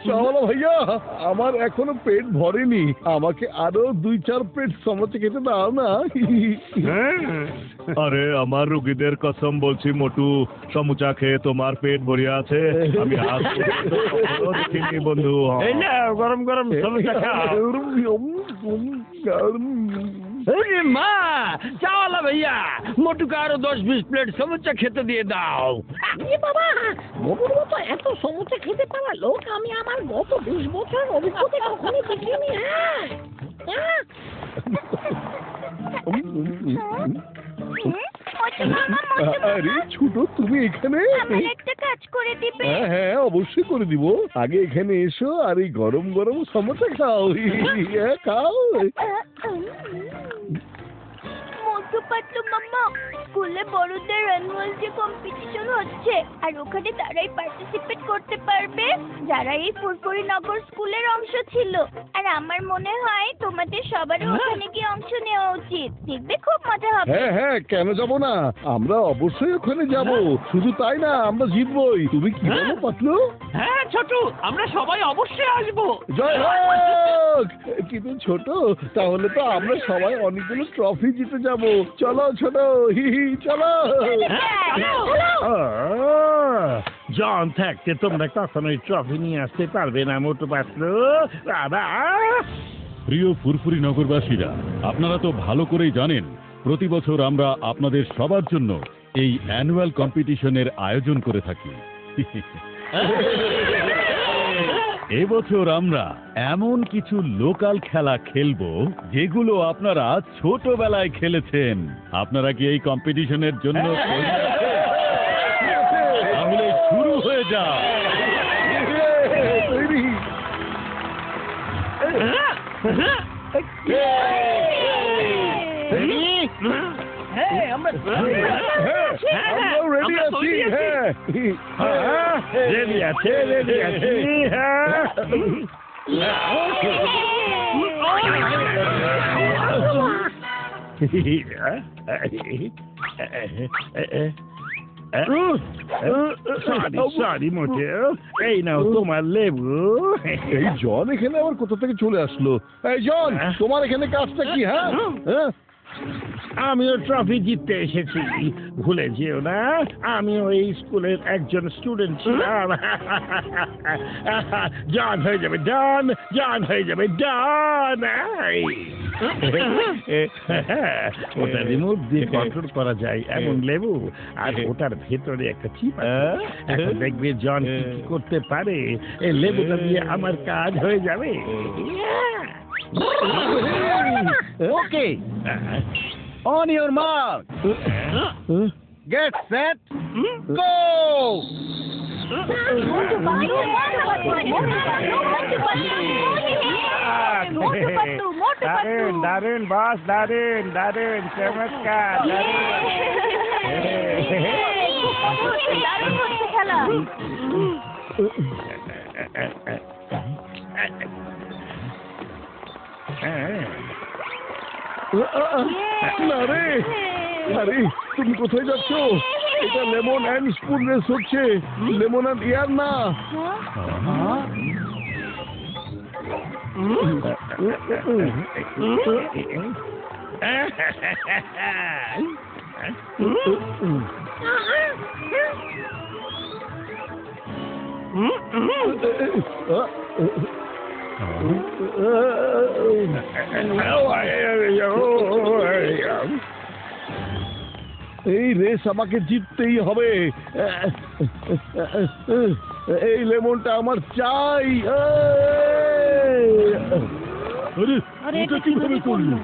চাওয়ালা ভাইয়া, আমার এখনো পেট ভরেনি, আমাকে আরো 2-4 প্লেট সমোসা খেতে দাও না। আরে আমার রুগীদের কসম বলছি মোটু, সমুচা খেয়ে তোমার পেট ভরে আছে আমি আজ পর্যন্ত দেখিনি বন্ধু। এই না গরম গরম সমুচা খাও। মা, চাওয়ালা ভাইয়া, মোটুকে আরো 10-20 প্লেট সমুচা খেতে দিয়ে দাও। বাবা, মোটুর মতো এত সমুচা খেতে পারা লোক আমি আমার গত 20 বছর অভিজ্ঞতা কখনই দেখিনি। আরে ছোট, তুমি এখানে? একটা কাজ করে দিবে? হ্যাঁ অবশ্যই করে দিব। আগে এখানে এসো আর এই গরম গরম সমোসা খাও। খাও। মোটু পাতলু মামা, স্কুলে বড়দের অ্যানুয়াল ডে কম্পিটিশন হচ্ছে, আর ওখানে তারাই পার্টিসিপেট করতে পারবে যারা এই ফুরফুরি নগর স্কুলের অংশ ছিল। আর আমার মনে হয় তোমাদের সবারও ওখানে গিয়ে অংশ নেওয়া উচিত। দেখবে খুব মজা হবে। হ্যাঁ হ্যাঁ, কেন যাব না, আমরা অবশ্যই ওখানে যাব। শুধু তাই না, আমরা জিতবই। তুমি কি বলো পাতলু? হ্যাঁ ছোটু, আমরা সবাই অবশ্যই আসবো। জয় হোক। কিন্তু ছোট, তাহলে তো আমরা সবাই অনেকগুলো ট্রফি জিতে যাব। চলো ছোট, চলো। জন থাকতে তোমরা কখনোই ট্রফি নিয়ে আসতে পারবে না মোটু পাতলু। বাবা, প্রিয় ফুরফুরি নগরবাসীরা, আপনারা তো ভালো করেই জানেন প্রতি বছর আমরা আপনাদের সবার জন্য এই অ্যানুয়াল কম্পিটিশনের আয়োজন করে থাকি। এবছর আমরা এমন কিছু লোকাল খেলা খেলবো যেগুলো আপনারা ছোটবেলায় খেলেছেন। আপনারা কি এই কম্পিটিশনের জন্য তৈরি আছেন? তাহলে শুরু হয়ে যায়। রেডি আছে, রেডি আছে। সরি মোটে, এই নাও তোমার লেবু। এই জন এখানে আবার কোথা থেকে চলে আসলো? এই জন, তোমার এখানে কাজটা কি? হ্যাঁ, আমিও ট্রফি জিততে এসেছি, ভুলে যেও না আমিও এই স্কুলের একজন স্টুডেন্ট ছিলাম। জন হয়ে যাবে ডন, জন হয়ে যাবে ডন। ওটার রিমোট দিয়ে কন্ট্রোল করা যায় এমন লেবু, আর ওটার ভেতরে একটা চিপ আছে। এখন দেখবে জন কি কি করতে পারে। এই লেবুটা দিয়ে আমার কাজ হয়ে যাবে। ওকে, on your mark, get set, go. দারুন দারুন বস, দারুন দারুন, চমৎকার। না রে, আরে তুমি কোথায় যাচ্ছ? এটা লেমন অ্যান্ড স্পুন রেস হচ্ছে, লেমন অ্যান্ড ইয়ার না। এই রেস আমাকে জিততেই হবে। এই লেমনটা আমার চাই। আরে এটা কিভাবে করলো?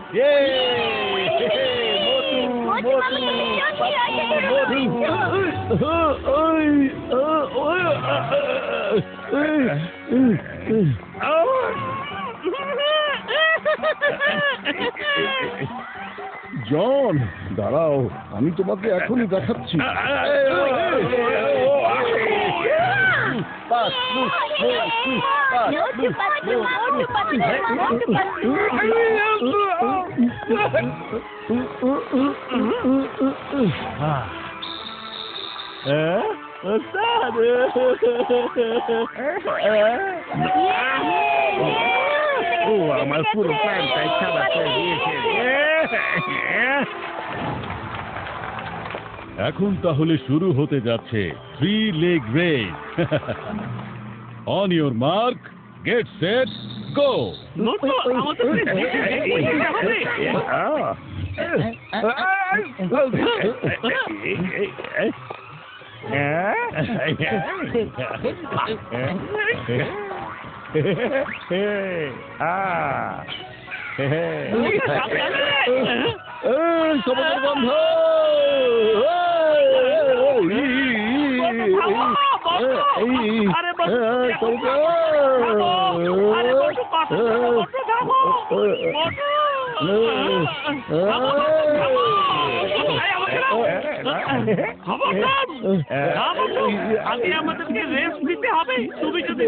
জন, দাঁড়াও, আমি তোমাকে এখনই দেখাচ্ছি। ওস্তাদ ও আমার পুরো প্যান্টটাই খাবার করে দিয়েছে এখন তাহলে শুরু হতে যাচ্ছে 3 leg race. On your mark, get set, go! মোটু আমাদের সমুদ্র বন্ধ আগে আমাদেরকে রেস্ট নিতে হবে। তুমি যদি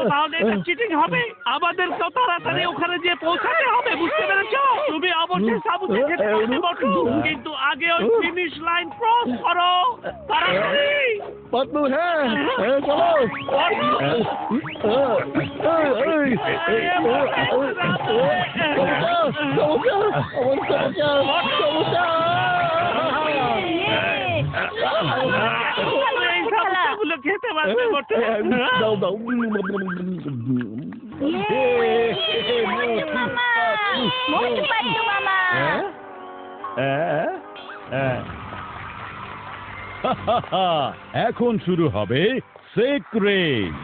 তাহলে এটা চিটিং হবে। আমাদেরকেও তাড়াতাড়ি ওখানে যেয়ে পৌঁছাতে হবে, বুঝতে পেরেছো? তুমি অবশ্যই সাবুতে যেতে পারবে বটু, কিন্তু আগে ওই ফিনিশ লাইন ক্রস করো তাড়াতাড়ি। পাতলু হ্যাঁ চলো খেতে পারবে বটু। দাও দাও এখন শুরু হবে সেক রেস।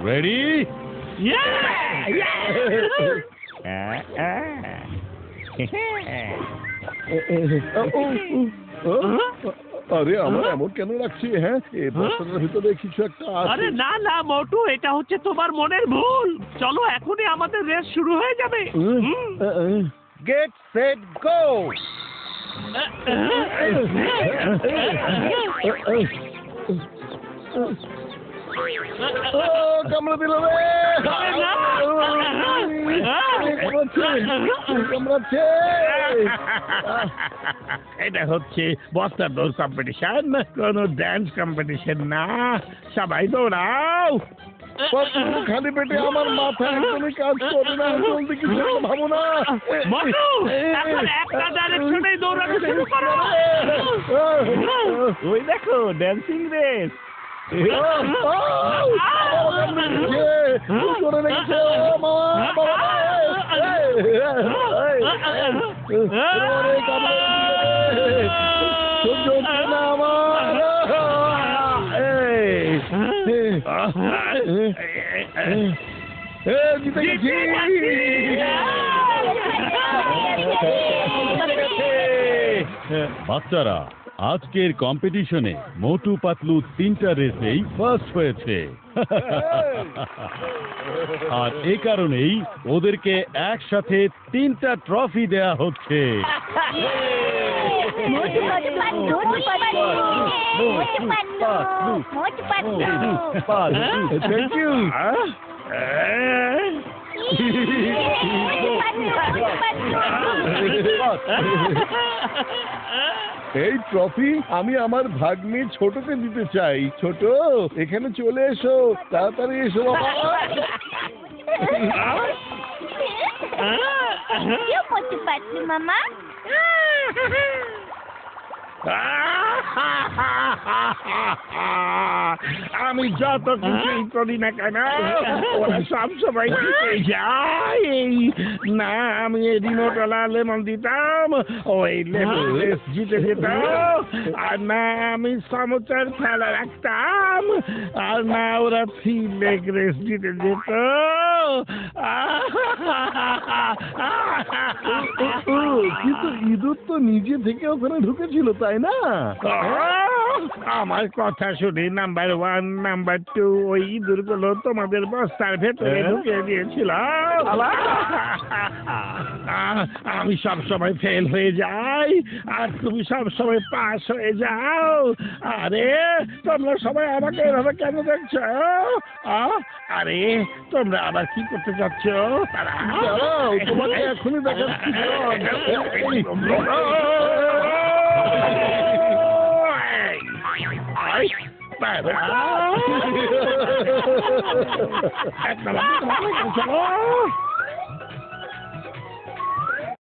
রেডি? আরে আমার এমন কেন লাগছে? হ্যাঁ এই বস্তাটার ভিতরে কিছু একটা আরে আছে। না না মোটু, এটা হচ্ছে তোমার মনের ভুল। চলো এখনই আমাদের রেস শুরু হয়ে যাবে। Get set, go! কামড়া দিল রে কামড়াচ্ছে। এটা হচ্ছে বস্তার দৌড় কম্পিটিশন, কোন ড্যান্স কম্পিটিশন না। সবাই দৌড়াও। খালি পেটে আমার মাথা একদমই কাজ করে না। জলদি কিছু একটা ভাবো না। মোটু, এখন একটা ডাইরেকশনেই দৌড়াতে শুরু করো। ওই দেখো ড্যান্সিং রেস। করে রেখেছে জিতে গেছি। বাচ্চারা, আজকের কম্পিটিশনে মোটু পাতলু 3টা রেসেই ফার্স্ট হয়েছে। আর এই কারণেই ওদেরকে একসাথে 3টা ট্রফি দেয়া হচ্ছে। Thank you. এই ট্রফি আমি আমার ভাগ্নি ছোটকে দিতে চাই। ছোট এখানে চলে এসো, তাড়াতাড়ি এসো বাবা। মামা আমি যত কিছুই করি না কেন ওরা সব সময় জিতে যায়। না আমি এই রিমোটওয়ালা লেমন দিতাম, ওই লেমন রেস জিতে যেত। আর না আমি সমুচার খেলা রাখতাম, আর না ওরা 3 leg রেস জিতে যেত। কিন্তু ইঁদুর তো নিজে থেকে ওখানে ঢুকেছিল, তাই না? আমার কথা শুনে নাম্বার 1 নাম্বার 2 ওই ইঁদুরগুলো তোমাদের বস্তার ভেতরে ঢুকে দিয়েছিল। আমি সব সময় ফেল হয়ে যাই আর তুমি সব সময় পাস হয়ে যাও। আরে তোমরা সবাই আমাকে এভাবে কেন দেখছো? আরে তোমরা আবার কি করতে চাচ্ছ? তোমাকে এখনই দেখাচ্ছি। চলো